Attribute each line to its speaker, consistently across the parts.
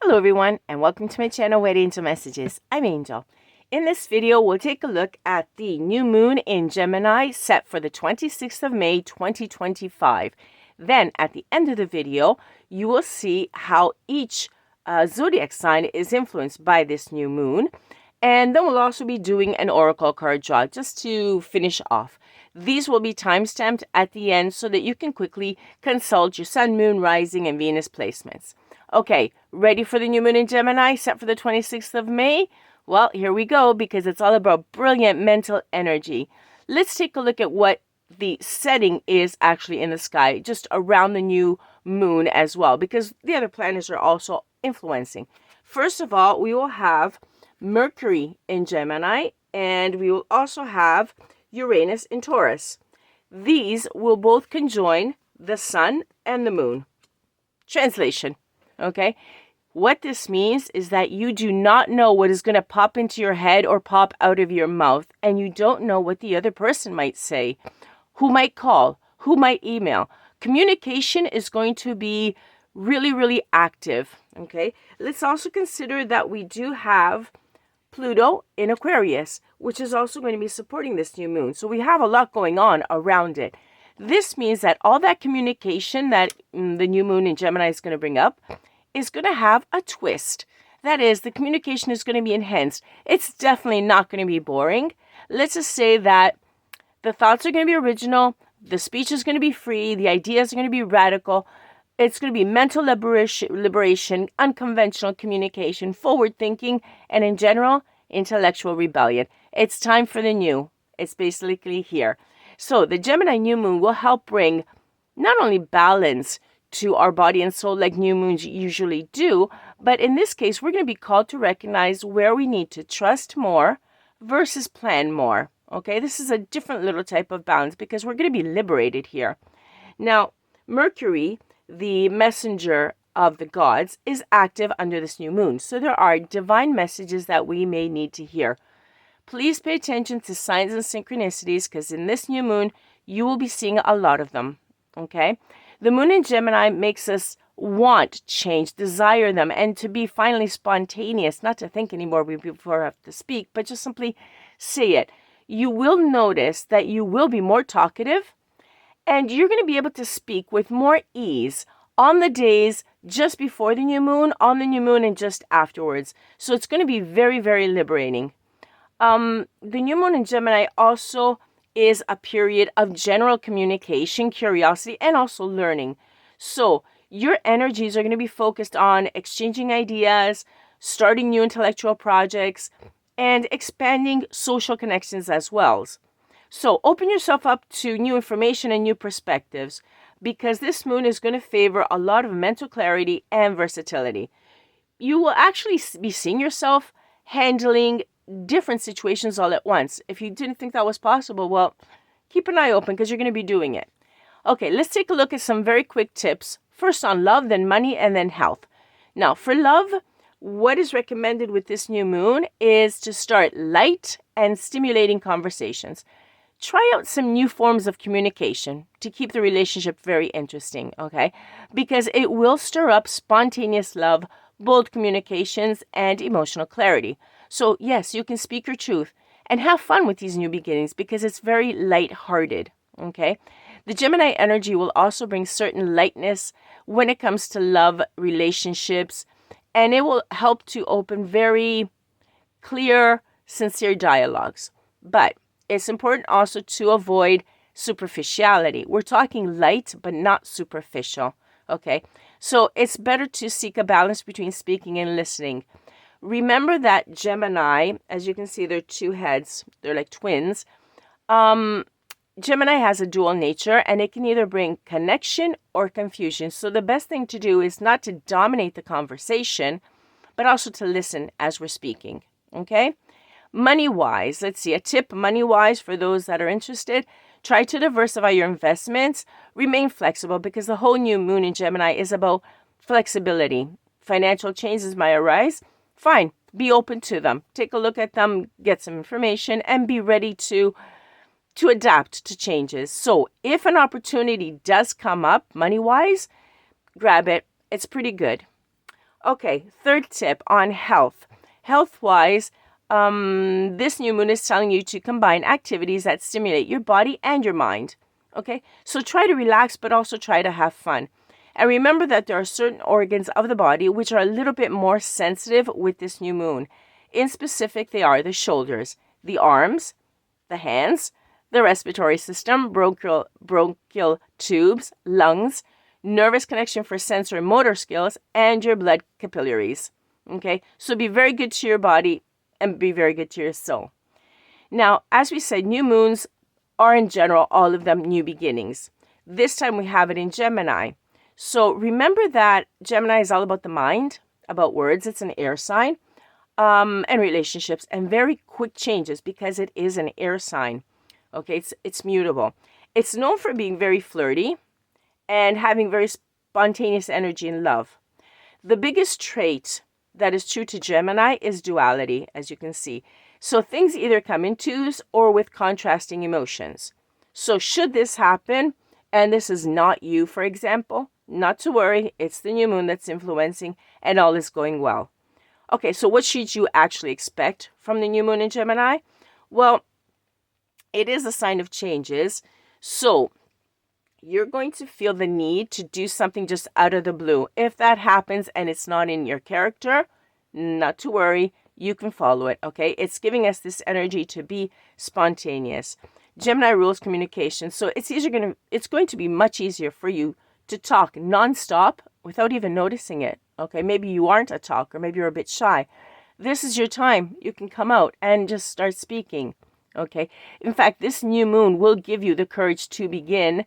Speaker 1: Hello everyone and welcome to my channel Where Angel Messages. I'm Angel. In this video we'll take a look at the new moon in Gemini set for the 26th of May 2025. Then at the end of the video you will see how each zodiac sign is influenced by this new moon. And then we'll also be doing an oracle card draw just to finish off. These will be time-stamped at the end so that you can quickly consult your sun, moon, rising, and Venus placements. Okay, ready for the new moon in Gemini set for the 26th of May? Well, here we go because it's all about brilliant mental energy. Let's take a look at what the setting is actually in the sky just around the new moon as well, because the other planets are also influencing. First of all, we will have Mercury in Gemini, and we will also have Uranus in Taurus. These will both conjoin the sun and the moon. Translation. Okay, what this means is that you do not know what is going to pop into your head or pop out of your mouth, and you don't know what the other person might say, who might call, who might email. Communication is going to be really active. Okay, let's also consider that we do have Pluto in Aquarius, which is also going to be supporting this new moon. So we have a lot going on around it. This means that all that communication that the new moon in Gemini is going to bring up is going to have a twist. That is, the communication is going to be enhanced. It's definitely not going to be boring. Let's just say that the thoughts are going to be original, the speech is going to be free, the ideas are going to be radical. It's going to be mental liberation, unconventional communication, forward thinking, and in general, intellectual rebellion. It's time for the new. It's basically here. So the Gemini new moon will help bring not only balance to our body and soul like new moons usually do, but in this case, we're going to be called to recognize where we need to trust more versus plan more. Okay, this is a different little type of balance because we're going to be liberated here. Now, Mercury, the messenger of the gods, is active under this new moon. So there are divine messages that we may need to hear. Please pay attention to signs and synchronicities because in this new moon, you will be seeing a lot of them. Okay? The moon in Gemini makes us want change, desire them, and to be finally spontaneous, not to think anymore before I have to speak, but just simply say it. You will notice that you will be more talkative, and you're going to be able to speak with more ease on the days just before the new moon, on the new moon, and just afterwards. So it's going to be very liberating. The new moon in Gemini also is a period of general communication, curiosity, and also learning. So your energies are going to be focused on exchanging ideas, starting new intellectual projects, and expanding social connections as well. So open yourself up to new information and new perspectives because this moon is going to favor a lot of mental clarity and versatility. You will actually be seeing yourself handling different situations all at once. If you didn't think that was possible, well, keep an eye open because you're going to be doing it. Okay, let's take a look at some very quick tips. First on love, then money, and then health. Now, for love, what is recommended with this new moon is to start light and stimulating conversations. Try out some new forms of communication to keep the relationship very interesting, okay? Because it will stir up spontaneous love, bold communications, and emotional clarity. So yes, you can speak your truth and have fun with these new beginnings because it's very light-hearted, okay? The Gemini energy will also bring certain lightness when it comes to love, relationships, and it will help to open very clear, sincere dialogues. But it's important also to avoid superficiality. We're talking light, but not superficial, okay? So it's better to seek a balance between speaking and listening. Remember that Gemini, as you can see, they're two heads. They're like twins. Gemini has a dual nature, and it can either bring connection or confusion. So the best thing to do is not to dominate the conversation, but also to listen as we're speaking, okay? Money-wise, let's see, a tip money-wise for those that are interested, try to diversify your investments. Remain flexible because the whole new moon in Gemini is about flexibility. Financial changes might arise. Fine, be open to them. Take a look at them, get some information, and be ready to adapt to changes. So if an opportunity does come up money-wise, grab it. It's pretty good. Okay, third tip on health. Health-wise, this new moon is telling you to combine activities that stimulate your body and your mind. Okay, so try to relax, but also try to have fun. And remember that there are certain organs of the body which are a little bit more sensitive with this new moon. In specific, they are the shoulders, the arms, the hands, the respiratory system, bronchial tubes, lungs, nervous connection for sensory motor skills, and your blood capillaries. Okay, so be very good to your body and be very good to your soul. Now, as we said, new moons are in general, all of them new beginnings. This time we have it in Gemini. So remember that Gemini is all about the mind, about words. It's an air sign, and relationships and very quick changes because it is an air sign. Okay, it's mutable. It's known for being very flirty and having very spontaneous energy in love. The biggest trait that is true to Gemini is duality, as you can see. So things either come in twos or with contrasting emotions. So should this happen, and this is not you, for example, not to worry, it's the new moon that's influencing and all is going well. Okay, so what should you actually expect from the new moon in Gemini? Well, it is a sign of changes. So you're going to feel the need to do something just out of the blue. If that happens and it's not in your character, not to worry, you can follow it, okay? It's giving us this energy to be spontaneous. Gemini rules communication, so it's going to be much easier for you to talk nonstop without even noticing it, okay? Maybe you aren't a talker, maybe you're a bit shy. This is your time. You can come out and just start speaking, okay? In fact, this new moon will give you the courage to begin.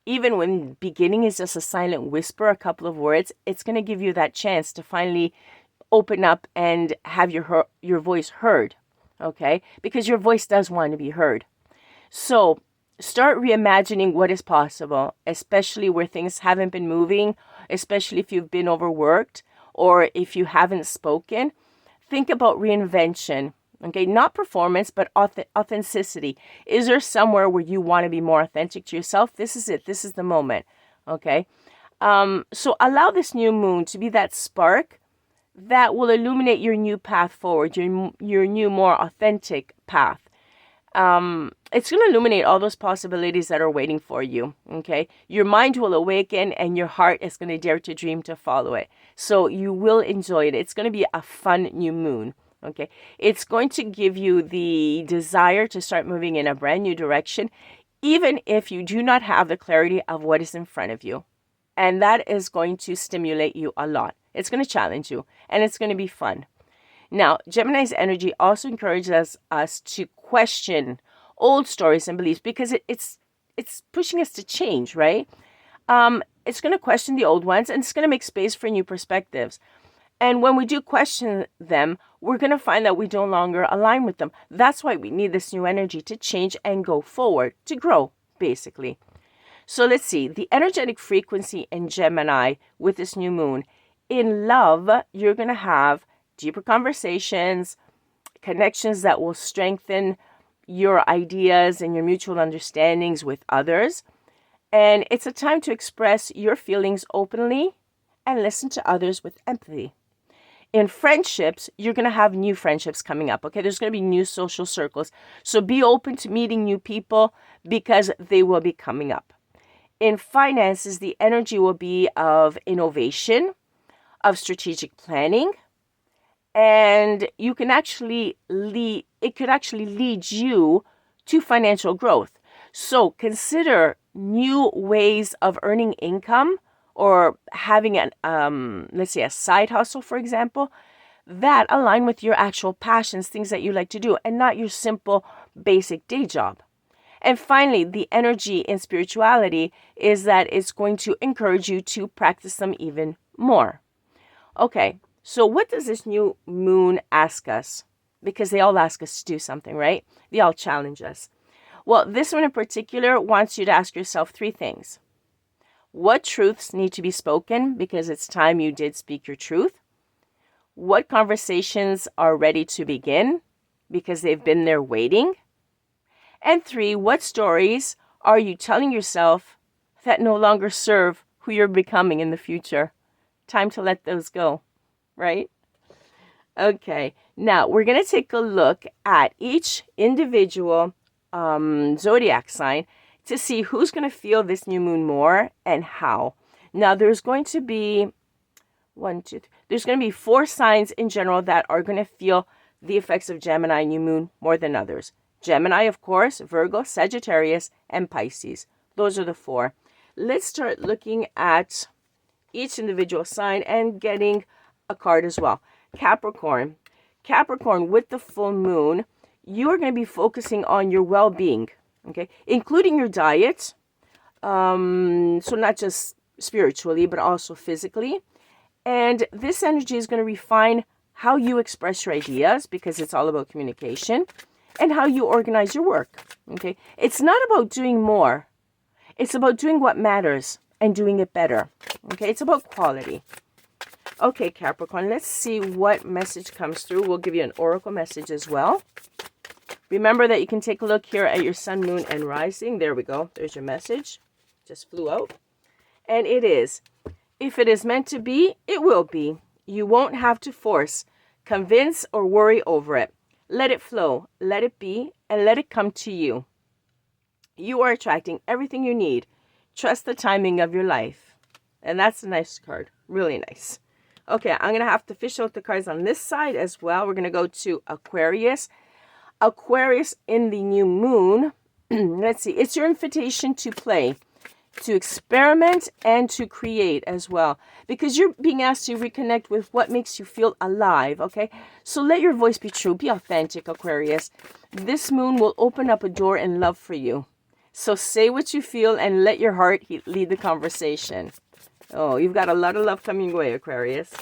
Speaker 1: Even when beginning is just a silent whisper, a couple of words, it's going to give you that chance to finally open up and have your voice heard, okay? Because your voice does want to be heard. So start reimagining what is possible, especially where things haven't been moving, especially if you've been overworked or if you haven't spoken. Think about reinvention, okay? Not performance, but authenticity. Is there somewhere where you want to be more authentic to yourself? This is it. This is the moment, okay? So allow this new moon to be that spark that will illuminate your new path forward, your new, more authentic path. It's going to illuminate all those possibilities that are waiting for you, okay? Your mind will awaken and your heart is going to dare to dream to follow it. So you will enjoy it. It's going to be a fun new moon, okay? It's going to give you the desire to start moving in a brand new direction, even if you do not have the clarity of what is in front of you. And that is going to stimulate you a lot. It's going to challenge you and it's going to be fun. Now, Gemini's energy also encourages us to question old stories and beliefs because it's pushing us to change, right? It's going to question the old ones and it's going to make space for new perspectives. And when we do question them, we're going to find that we no longer align with them. That's why we need this new energy to change and go forward, to grow, basically. So let's see, the energetic frequency in Gemini with this new moon. In love, you're going to have deeper conversations, connections that will strengthen your ideas and your mutual understandings with others. And it's a time to express your feelings openly and listen to others with empathy. In friendships, you're going to have new friendships coming up, okay? There's going to be new social circles. So be open to meeting new people because they will be coming up. In finances, the energy will be of innovation, of strategic planning, and it could actually lead you to financial growth. So consider new ways of earning income or having let's say a side hustle, for example, that align with your actual passions, things that you like to do, and not your simple basic day job. And finally, the energy in spirituality is that it's going to encourage you to practice them even more. Okay, so what does this new moon ask us? Because they all ask us to do something, right? They all challenge us. Well, this one in particular wants you to ask yourself 3 things. What truths need to be spoken because it's time you did speak your truth? What conversations are ready to begin because they've been there waiting? And 3, what stories are you telling yourself that no longer serve who you're becoming in the future? Time to let those go. right? Okay, now we're going to take a look at each individual zodiac sign to see who's going to feel this new moon more and how. Now, there's going to be there's going to be 4 signs in general that are going to feel the effects of Gemini new moon more than others. Gemini, of course, Virgo, Sagittarius, and Pisces. Those are the 4. Let's start looking at each individual sign and getting a card as well. Capricorn. Capricorn, with the full moon, you are going to be focusing on your well-being, okay, including your diet. So not just spiritually, but also physically. And this energy is going to refine how you express your ideas, because it's all about communication, and how you organize your work, okay? It's not about doing more. It's about doing what matters and doing it better, okay? It's about quality. Okay, Capricorn, let's see what message comes through. We'll give you an oracle message as well. Remember that you can take a look here at your sun, moon, and rising. There we go. There's your message. Just flew out. And it is, if it is meant to be, it will be. You won't have to force, convince, or worry over it. Let it flow, let it be, and let it come to you. You are attracting everything you need. Trust the timing of your life. And that's a nice card. Really nice. Okay, I'm going to have to fish out the cards on this side as well. We're going to go to Aquarius. Aquarius in the new moon. Let's see. It's your invitation to play, to experiment, and to create as well, because you're being asked to reconnect with what makes you feel alive, okay? So let your voice be true. Be authentic, Aquarius. This moon will open up a door in love for you. So say what you feel and let your heart lead the conversation. Oh, you've got a lot of love coming your way, Aquarius.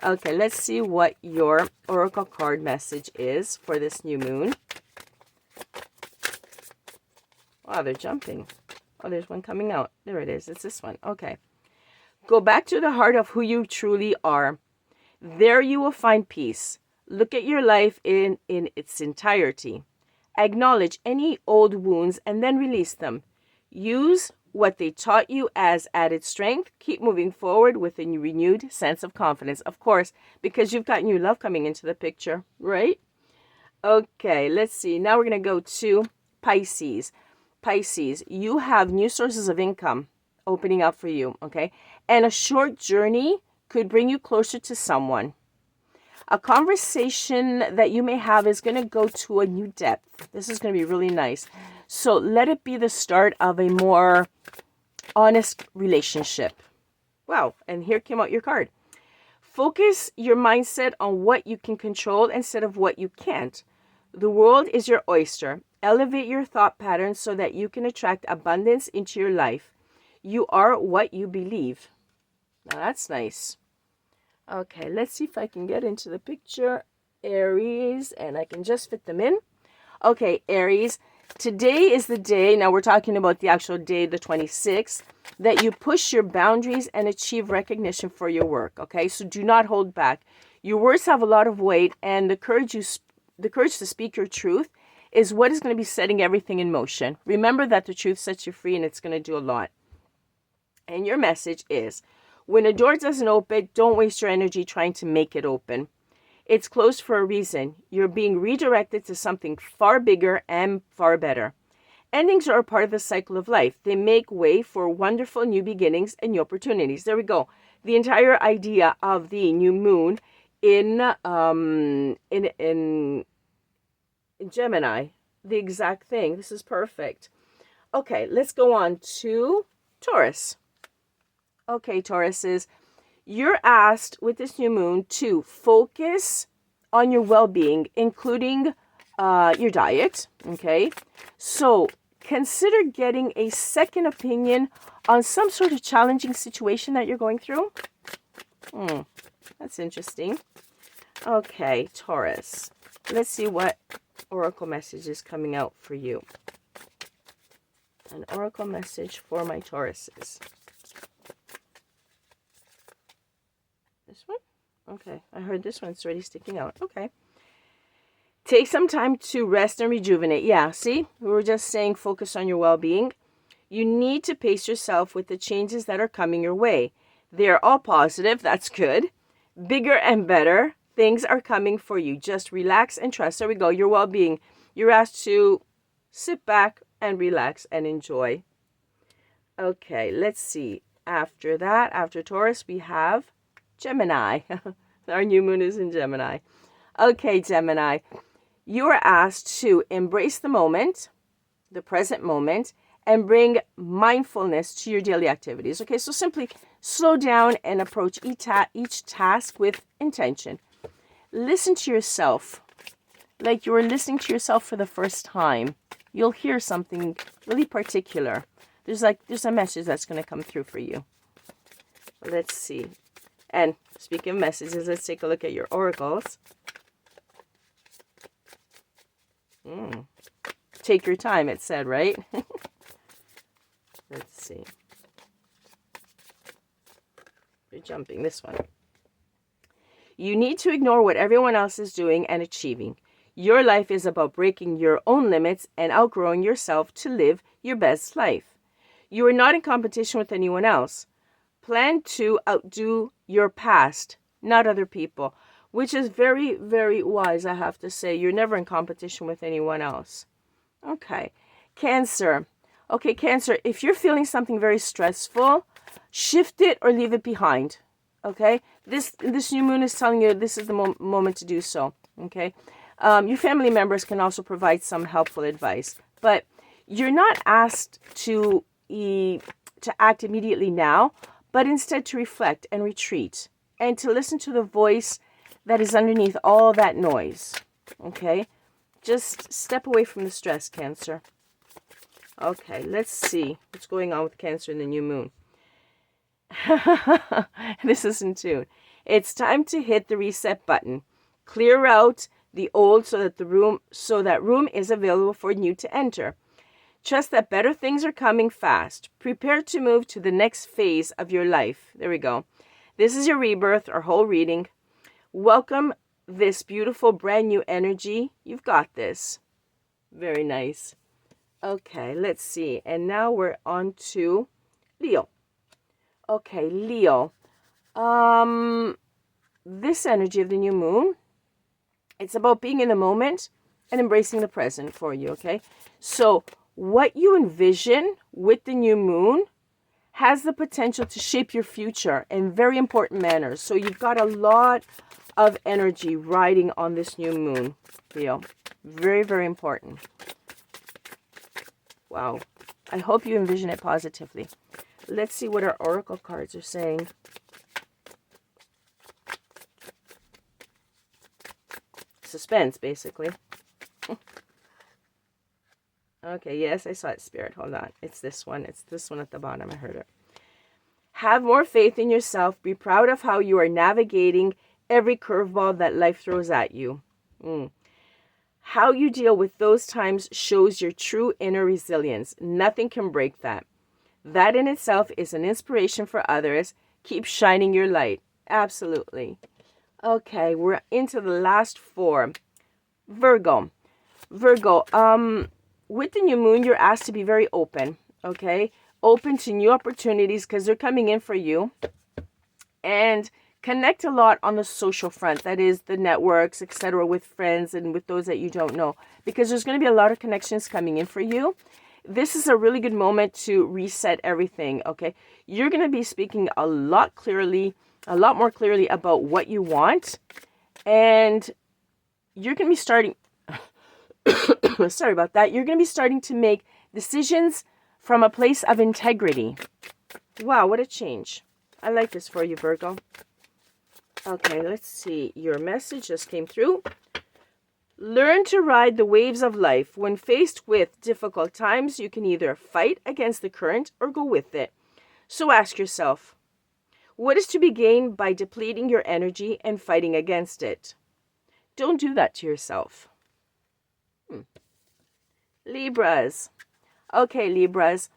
Speaker 1: Okay, let's see what your oracle card message is for this new moon. Wow, they're jumping. Oh, there's one coming out. There it is. It's this one. Okay. Go back to the heart of who you truly are. There you will find peace. Look at your life in its entirety. Acknowledge any old wounds and then release them. Use what they taught you as added strength. Keep moving forward with a renewed sense of confidence. Of course, because you've got new love coming into the picture, right? Okay, let's see. Now we're going to go to Pisces. Pisces, you have new sources of income opening up for you, okay? And a short journey could bring you closer to someone. A conversation that you may have is going to go to a new depth. This is going to be really nice. So let it be the start of a more honest relationship. Wow, and here came out your card. Focus your mindset on what you can control instead of what you can't. The world is your oyster. Elevate your thought patterns so that you can attract abundance into your life. You are what you believe. Now that's nice. Okay, let's see if I can get into the picture. Aries, and I can just fit them in. Okay, Aries, today is the day, now we're talking about the actual day, the 26th, that you push your boundaries and achieve recognition for your work, okay? So do not hold back. Your words have a lot of weight, and the courage to speak your truth is what is going to be setting everything in motion. Remember that the truth sets you free, and it's going to do a lot. And your message is, when a door doesn't open, don't waste your energy trying to make it open. It's closed for a reason. You're being redirected to something far bigger and far better. Endings are a part of the cycle of life. They make way for wonderful new beginnings and new opportunities. There we go. The entire idea of the new moon in Gemini, the exact thing. This is perfect. Okay, let's go on to Taurus. Okay, Tauruses, you're asked with this new moon to focus on your well-being, including your diet, okay? So consider getting a second opinion on some sort of challenging situation that you're going through. That's interesting. Okay, Taurus, let's see what oracle message is coming out for you. An oracle message for my Tauruses. This one? Okay, I heard this one's already sticking out. Okay. Take some time to rest and rejuvenate. Yeah, see? We were just saying focus on your well-being. You need to pace yourself with the changes that are coming your way. They're all positive. That's good. bigger and better things are coming for you. Just relax and trust. There we go. Your well-being. You're asked to sit back and relax and enjoy. Okay, let's see. After that, after Taurus, we have Gemini. Our new moon is in Gemini. Okay, Gemini, you are asked to embrace the moment, the present moment, and bring mindfulness to your daily activities. Okay, so simply slow down and approach each task with intention. Listen to yourself like you were listening to yourself for the first time. You'll hear something really particular. There's a message that's going to come through for you. Let's see. And speaking of messages, let's take a look at your oracles. Take your time, it said, right? Let's see. You're jumping this one. You need to ignore what everyone else is doing and achieving. Your life is about breaking your own limits and outgrowing yourself to live your best life. You are not in competition with anyone else. Plan to outdo your past, not other people, which is very, very wise, I have to say. You're never in competition with anyone else. Okay. Cancer. Okay, Cancer, if you're feeling something very stressful, shift it or leave it behind. Okay? This new moon is telling you this is the moment to do so. Okay? Your family members can also provide some helpful advice, but you're not asked to act immediately now, but instead to reflect and retreat and to listen to the voice that is underneath all that noise. Okay? Just step away from the stress, Cancer. Okay, let's see what's going on with Cancer in the new moon. This is in tune. It's time to hit the reset button. Clear out the old so that room is available for new to enter. Trust that better things are coming fast. Prepare to move to the next phase of your life. There we go. This is your rebirth, our whole reading. Welcome this beautiful brand new energy. You've got this. Very nice. Okay, let's see. And now we're on to Leo. Okay, Leo. This energy of the new moon, it's about being in the moment and embracing the present for you, okay? So what you envision with the new moon has the potential to shape your future in very important manners. So you've got a lot of energy riding on this new moon, Leo. Very, very important. Wow. I hope you envision it positively. Let's see what our oracle cards are saying. Suspense, basically. Okay, yes, I saw it, Spirit. Hold on. It's this one. It's this one at the bottom. I heard it. Have more faith in yourself. Be proud of how you are navigating every curveball that life throws at you. How you deal with those times shows your true inner resilience. Nothing can break that. That in itself is an inspiration for others. Keep shining your light. Absolutely. Okay, we're into the last four. Virgo. Virgo, with the new moon, you're asked to be very open, okay? Open to new opportunities because they're coming in for you. And connect a lot on the social front, that is the networks, etc., with friends and with those that you don't know, because there's going to be a lot of connections coming in for you. This is a really good moment to reset everything, okay? You're going to be speaking a lot more clearly about what you want, and you're going to be starting, sorry about that, you're going to be starting to make decisions from a place of integrity. Wow, what a change. I like this for you, Virgo. Okay, let's see. Your message just came through. Learn to ride the waves of life. When faced with difficult times, you can either fight against the current or go with it. So ask yourself, what is to be gained by depleting your energy and fighting against it? Don't do that to yourself. Libras. Okay, Libras.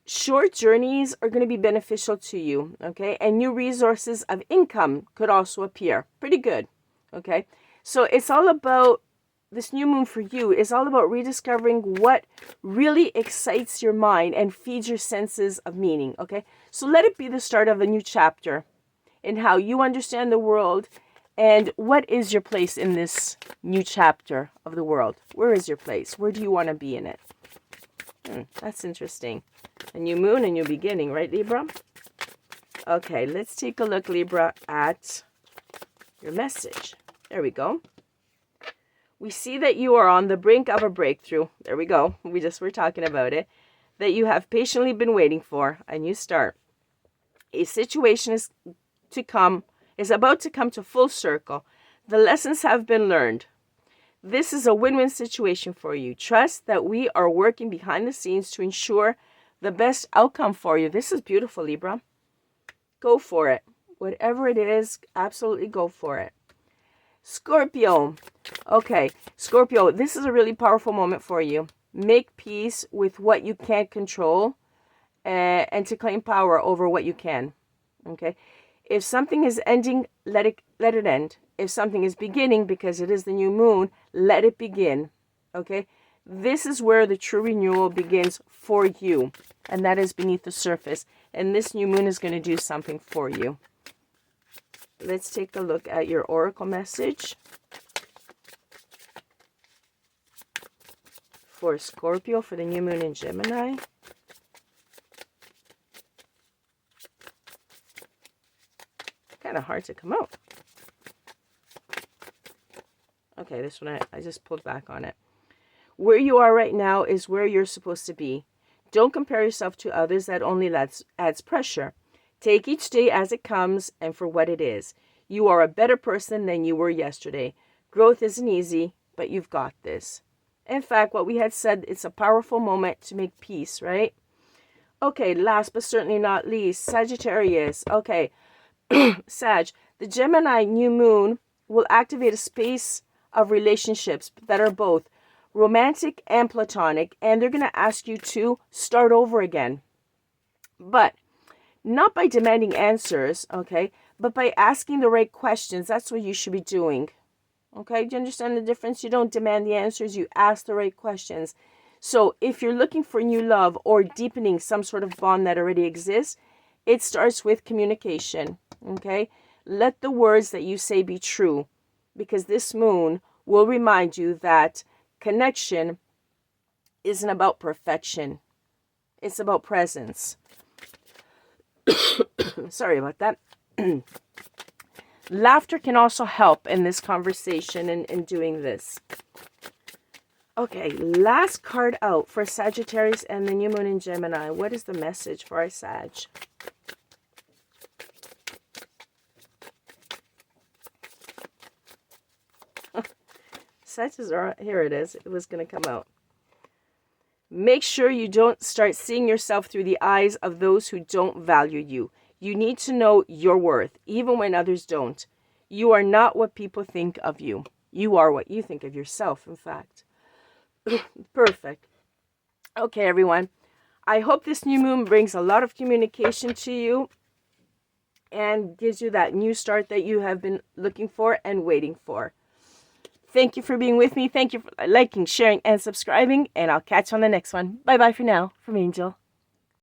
Speaker 1: Short journeys are going to be beneficial to you, okay? And new resources of income could also appear. Pretty good, okay? So it's all about, this new moon for you is all about rediscovering what really excites your mind and feeds your senses of meaning, okay? So let it be the start of a new chapter in how you understand the world, and what is your place in this new chapter of the world. Where is your place? Where do you want to be in it? That's interesting. A new moon, a new beginning, right, Libra? Okay, let's take a look, Libra, at your message. There we go. We see that you are on the brink of a breakthrough. There we go. We just were talking about it. That you have patiently been waiting for a new start. A situation is about to come to full circle. The lessons have been learned. This is a win-win situation for you. Trust that we are working behind the scenes to ensure the best outcome for you. This is beautiful, Libra. Go for it. Whatever it is, absolutely go for it. Scorpio. Okay, Scorpio, this is a really powerful moment for you. Make peace with what you can't control and to claim power over what you can. Okay? If something is ending, let it end. If something is beginning, because it is the new moon, let it begin. Okay? This is where the true renewal begins for you, and that is beneath the surface. And this new moon is going to do something for you. Let's take a look at your oracle message for Scorpio for the new moon in Gemini. Kind of hard to come out. Okay, this one I just pulled back on it. Where you are right now is where you're supposed to be. Don't compare yourself to others. That only adds pressure. Take each day as it comes and for what it is. You are a better person than you were yesterday. Growth isn't easy, but you've got this. In fact, what we had said, it's a powerful moment to make peace, right? Okay, last but certainly not least, Sagittarius. Okay, Sag, the Gemini new moon will activate a space of relationships that are both romantic and platonic, and they're going to ask you to start over again. But not by demanding answers, okay, but by asking the right questions. That's what you should be doing. Okay, do you understand the difference? You don't demand the answers, you ask the right questions. So if you're looking for new love or deepening some sort of bond that already exists, it starts with communication. Okay, let the words that you say be true, because this moon will remind you that connection isn't about perfection. It's about presence. Sorry about that. Laughter can also help in this conversation and in doing this. Okay, last card out for Sagittarius and the new moon in Gemini. What is the message for our Sag? Sag is, here it is. It was going to come out. Make sure you don't start seeing yourself through the eyes of those who don't value you. You need to know your worth, even when others don't. You are not what people think of you. You are what you think of yourself, in fact. Perfect. Okay, everyone. I hope this new moon brings a lot of communication to you and gives you that new start that you have been looking for and waiting for. Thank you for being with me. Thank you for liking, sharing, and subscribing. And I'll catch you on the next one. Bye-bye for now. From Angel.